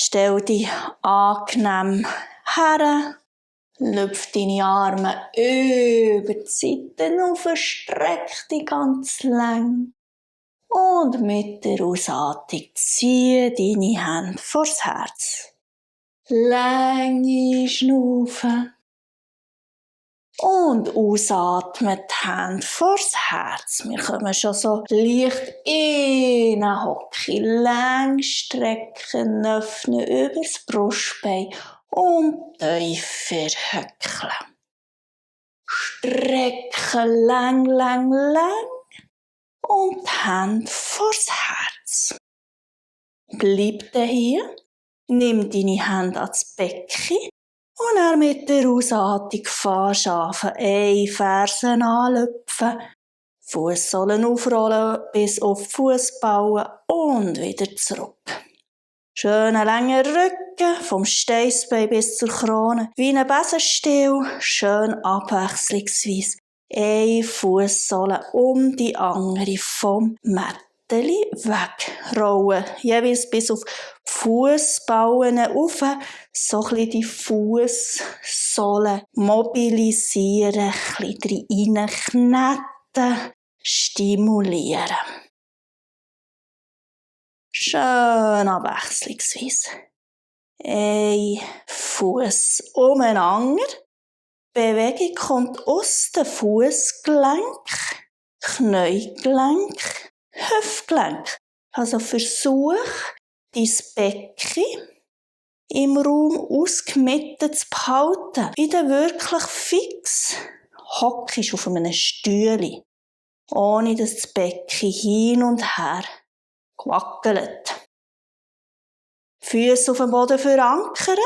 Stell dich angenehm her. Lüpf deine Arme über die Seiten auf, streck dich ganz lang. Und mit der Ausatmung zieh deine Hände vors Herz. Lange Schnaufen. Und ausatmen, die Hände vors Herz. Wir kommen schon so leicht in eine Hocke. Lang strecken, öffnen übers Brustbein und tiefer höckeln. Strecken, lang, lang, lang. Und die Hände vors Herz. Bleib hier. Nimm deine Hände ans Becken. Und dann mit der Ausatmung fast anfangen, eine Fersen anlüpfen, Fußsohlen aufrollen bis auf die Fußballen und wieder zurück. Schöner langer Rücken, vom Steißbein bis zur Krone, wie ein Besenstiel, schön abwechslungsweise. Eine Fußsohle um die andere vom Mätteli wegrollen. Jeweils bis auf die Fußballen rauf, so ein bisschen die Fußsohlen mobilisieren, ein bisschen reinkneten, stimulieren. Schön abwechslungsweise. Ein Fuß umeinander. Bewegung kommt aus den Fußgelenk, Kniegelenk, Hüftgelenk. Also versuch, dein Becken im Raum ausgemittet zu behalten. Wieder wirklich fix. Hockst auf einem Stühle, ohne dass das Becken hin und her wackelt. Füße auf dem Boden verankern.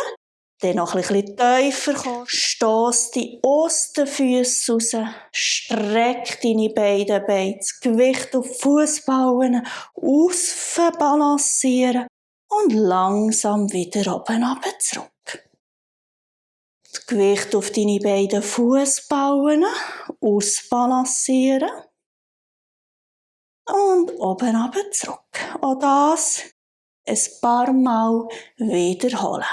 Dann noch ein bisschen tiefer kommen. Stoss die Osterfüße raus. Streck deine beiden Beine. Das Gewicht auf die Fußballen ausbalancieren. Und langsam wieder oben runter zurück. Das Gewicht auf deine beiden Fußballen ausbalancieren. Und oben runter zurück. Auch das ein paar Mal wiederholen.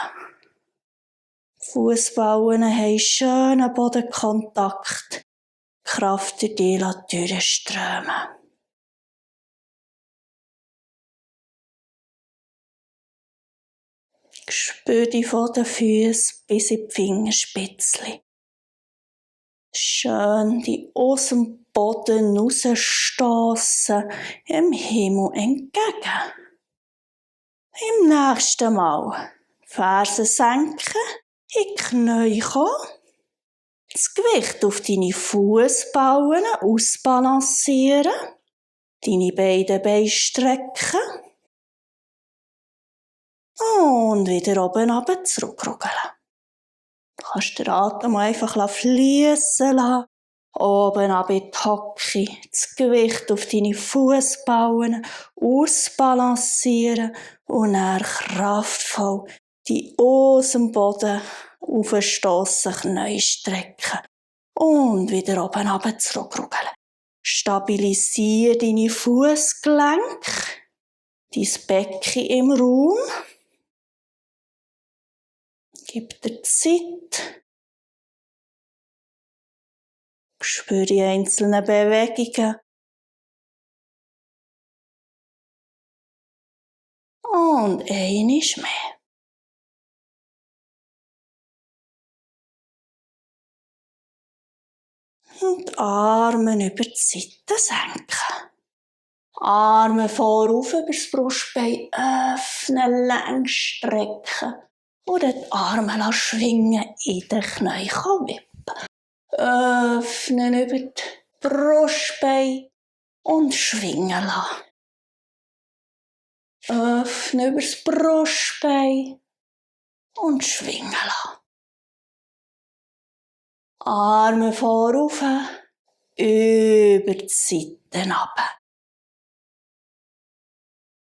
Fußballen haben schönen Bodenkontakt. Die Kraft durch die durchströmen. Spür die von den Füßen bis in die Fingerspitzchen. Schön die aus dem Boden rausstossen, im Himmel entgegen. Im nächsten Mal Fersen senken, in die Knie kommen, das Gewicht auf deine Fußballen ausbalancieren, deine beiden Beine strecken und wieder oben runter zurückruckeln. Du kannst den Atem einfach fliessen lassen. Oben ab in die Hocke, das Gewicht auf deine Fußballen ausbalancieren und dann kraftvoll die aus dem Boden aufstossen, Knie strecken und wieder oben runter zurückruckeln. Stabilisiere deine Fußgelenke, dein Becken im Raum. Gib dir Zeit. Spür die einzelnen Bewegungen. Und einiges mehr. Und die Arme über die Seite senken. Arme vorauf über das Brustbein öffnen, lang strecken. Und die Arme schwingen in den Knien wippen. Öffnen über die Brustbein und schwingen lassen. Öffnen über das Brustbein und schwingen lassen. Arme vorauf, über die Seiten runter.